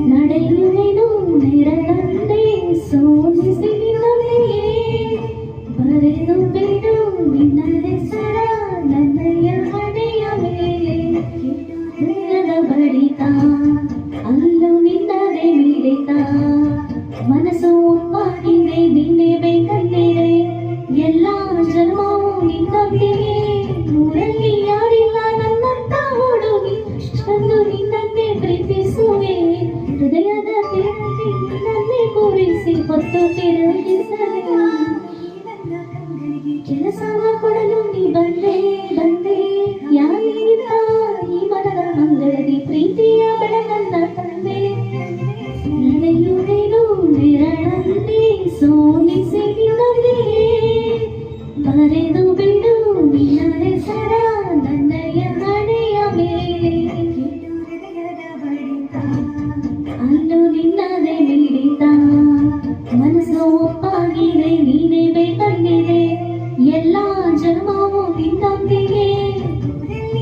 ನಡೆಯುವೆನು ನೆರಳಂದೇ ಸೋಲಿಸಿ ನಿನ್ನನೆಯೇ ಬರೆದು ಬಿಡು ನಿನ್ನ ಹೆಸರ ನನ್ನಯ ಹಣೆಯ ಮೇಲೆ ಹೃದಯದ ಬಡಿತ ಅಲ್ಲೂ ನಿನ್ನದೇ ಮಿಡಿತ ಮನಸ್ಸು ಒಪ್ಪಾಗಿದೆ ನಿನ್ನೆ ಬೇಕಂದಿದೆ ಎಲ್ಲ ಜನ್ಮವೂ ನಿನ್ನೊಂದಿಗೆ ಊರಲ್ಲಿ ಯಾರಿಲ್ಲ ನನ್ನಂತ ಹುಡುಗಿ ಅಷ್ಟೊಂದು ನಿನ್ನನ್ನೇ ಪ್ರೀತಿಸುವೆ ಹೃದಯದ ತೀರದಲ್ಲಿ ನಿನ್ನನ್ನೇ ಕೂರಿಸಿ ಹೊತ್ತು ತಿರುಗಿಸಲೇ ಕೆಲಸವ ಕೊಡಲು ನೀ ಬಂದೆ ಯಾರಿಗಿಂತ ಈ ಮನದ ಮಂಗಳದಿ ಪ್ರೀತಿಯ ಬೆಳಗನ್ನ ತಂದೆ ನಡೆಯುವೆನು ನೆರಳಲ್ಲಿ ಸೋಲಿಸಿ ನಿನ್ನೊಂದಿಗೆ ಬರೆದು ಬಿಡು ನಿನ್ನ ಹೆಸರ ನನ್ನಯ ಹಣೆಯ ಮೇಲೆ ಅಲ್ಲೂ ನಿನ್ನದೇ ಮಿಡಿತ ಮನಸ್ಸು ಒಪ್ಪಾಗಿದೆ ನೀನೇ ಬೇಕಂದಿದೆ ಎಲ್ಲ ಜನ್ಮವೂ ನಿನ್ನೊಂದಿಗೆ